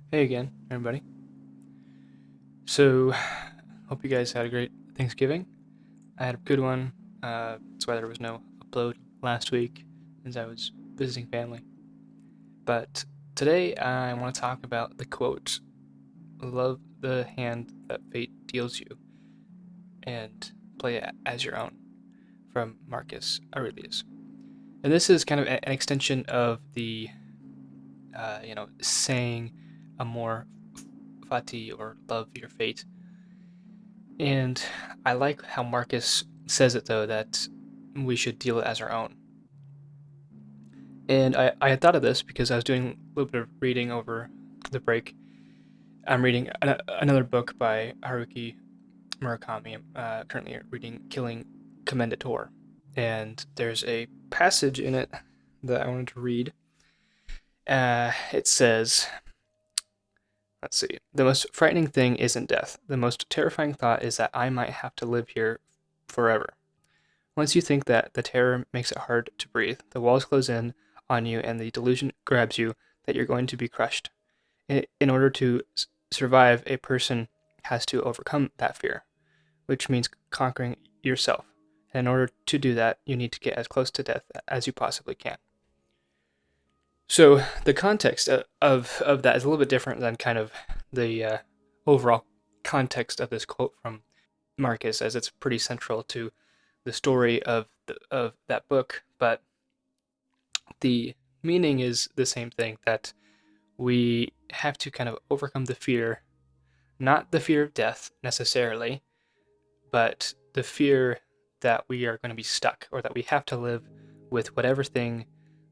Hey again, everybody. So, hope you guys had a great Thanksgiving. I had a good one. That's why there was no upload last week, as I was visiting family. But today I want to talk about the quote, "Love the hand that fate deals you, and play it as your own," from Marcus Aurelius. And this is kind of an extension of the, saying amor fati, or love your fate. And I like how Marcus says it, though, that we should deal it as our own. And I had thought of this because I was doing a little bit of reading over the break. I'm reading another book by Haruki Murakami. I'm currently reading Killing Commendator. And there's a passage in it that I wanted to read. It says, let's see, "The most frightening thing isn't death. The most terrifying thought is that I might have to live here forever. Once you think that, the terror makes it hard to breathe. The walls close in on you, and the delusion grabs you that you're going to be crushed. In order to survive, a person has to overcome that fear, which means conquering yourself. And in order to do that, you need to get as close to death as you possibly can." So the context of that is a little bit different than kind of the overall context of this quote from Marcus, as it's pretty central to the story of that book. But the meaning is the same thing, that we have to kind of overcome the fear, not the fear of death necessarily, but the fear that we are going to be stuck, or that we have to live with whatever thing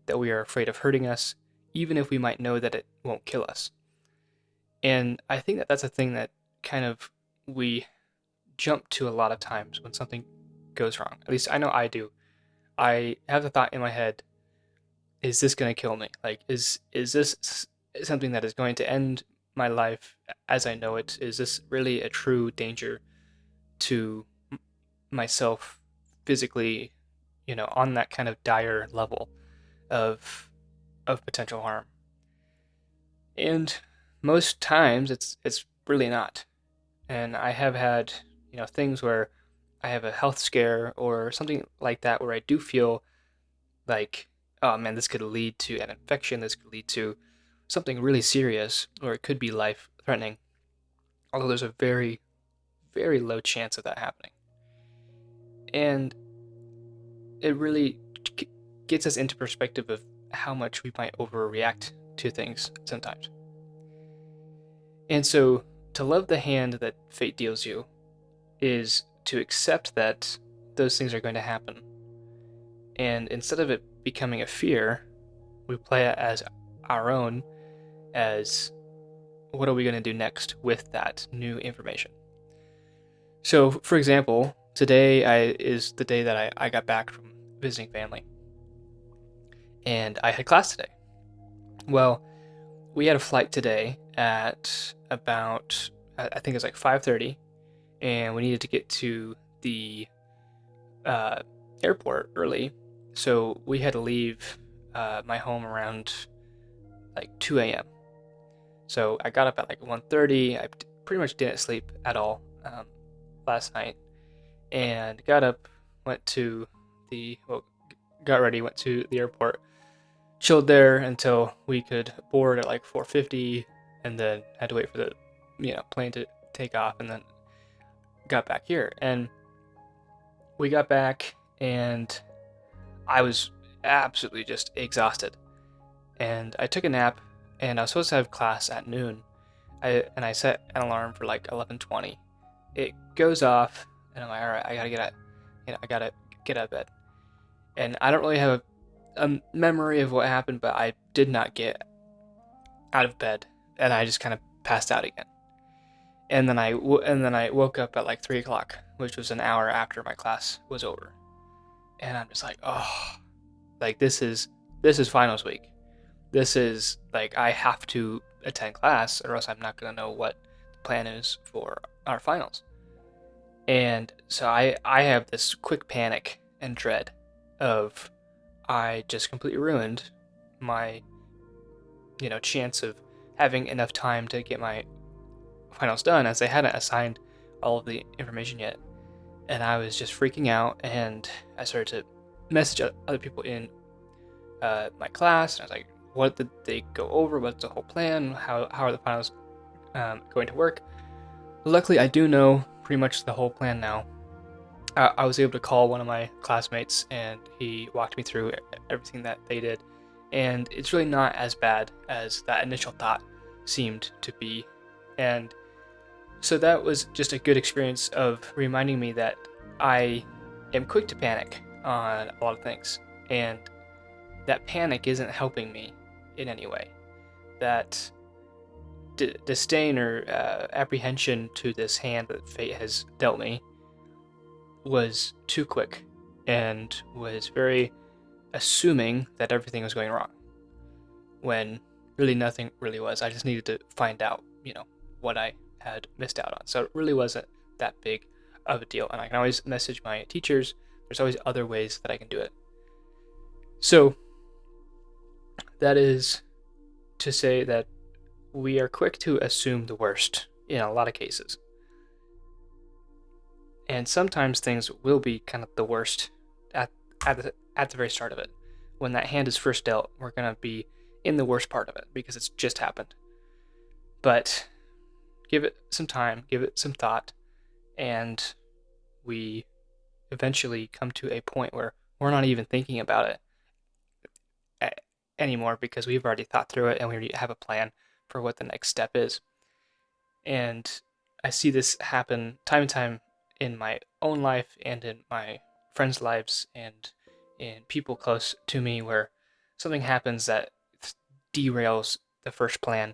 that we are afraid of hurting us, even if we might know that it won't kill us. And I think that that's a thing that kind of we jump to a lot of times when something goes wrong. At least I know I do. I have the thought in my head, is this going to kill me? Like, is this something that is going to end my life as I know it? Is this really a true danger to myself physically, on that kind of dire level of potential harm? And most times it's really not. And I have had, things where I have a health scare or something like that, where I do feel like, oh man, this could lead to an infection, this could lead to something really serious, or it could be life threatening. Although there's a very, very low chance of that happening. And it really gets us into perspective of how much we might overreact to things sometimes. And so to love the hand that fate deals you is to accept that those things are going to happen. And instead of it becoming a fear, we play it as our own, as what are we going to do next with that new information. So, for example, today is the day that I got back from visiting family. And I had class today. Well, we had a flight today at about, I think it was like 5:30, and we needed to get to the airport early. So we had to leave my home around like 2 a.m. So I got up at like 1:30. I pretty much didn't sleep at all last night, and got up, went to got ready, went to the airport, chilled there until we could board at like 4:50, and then had to wait for the plane to take off, and then got back here. And we got back, and I was absolutely just exhausted. And I took a nap, and I was supposed to have class at noon. I set an alarm for like 11:20. It goes off, and I'm like, all right, I gotta get out of bed. And I don't really have a memory of what happened, but I did not get out of bed, and I just kind of passed out again. And then I woke up at like 3 o'clock, which was an hour after my class was over. And I'm just like, oh, like this is finals week. This is like, I have to attend class, or else I'm not gonna know what the plan is for our finals. And so I have this quick panic and dread of, I just completely ruined my chance of having enough time to get my finals done, as they hadn't assigned all of the information yet. And I was just freaking out, and I started to message other people in my class, and I was like, what did they go over? What's the whole plan? How are the finals going to work? Luckily, I do know pretty much the whole plan now. I was able to call one of my classmates, and he walked me through everything that they did. And it's really not as bad as that initial thought seemed to be. And so that was just a good experience of reminding me that I am quick to panic on a lot of things. And that panic isn't helping me in any way. That disdain or apprehension to this hand that fate has dealt me was too quick and was very assuming that everything was going wrong, when really nothing really was. I just needed to find out, what I had missed out on. So it really wasn't that big of a deal. And I can always message my teachers. There's always other ways that I can do it. So that is to say that we are quick to assume the worst in a lot of cases. And sometimes things will be kind of the worst at the very start of it. When that hand is first dealt, we're going to be in the worst part of it because it's just happened. But give it some time, give it some thought, and we eventually come to a point where we're not even thinking about it anymore, because we've already thought through it and we already have a plan for what the next step is. And I see this happen time and time in my own life and in my friends' lives and in people close to me, where something happens that derails the first plan,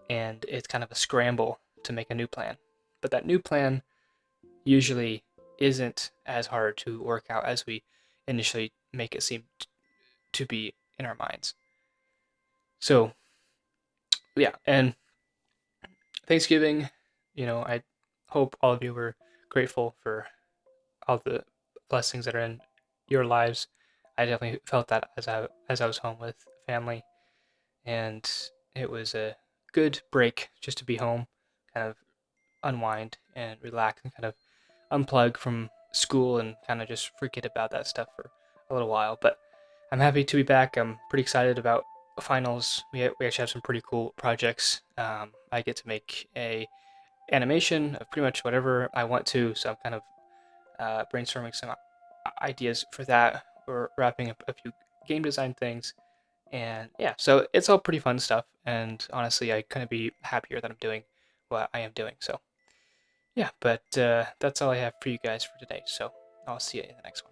and it's kind of a scramble to make a new plan. But that new plan usually isn't as hard to work out as we initially make it seem to be in our minds. So, yeah, and Thanksgiving, I hope all of you were grateful for all the blessings that are in your lives. I definitely felt that as I was home with family, and it was a good break just to be home, kind of unwind and relax and kind of unplug from school and kind of just forget about that stuff for a little while. But I'm happy to be back. I'm pretty excited about finals. We actually have some pretty cool projects. I get to make a animation of pretty much whatever I want to, so I'm kind of brainstorming some ideas for that. We're wrapping up a few game design things, and yeah, so it's all pretty fun stuff. And honestly, I couldn't be happier that I'm doing what I am doing. So yeah, but that's all I have for you guys for today. So I'll see you in the next one.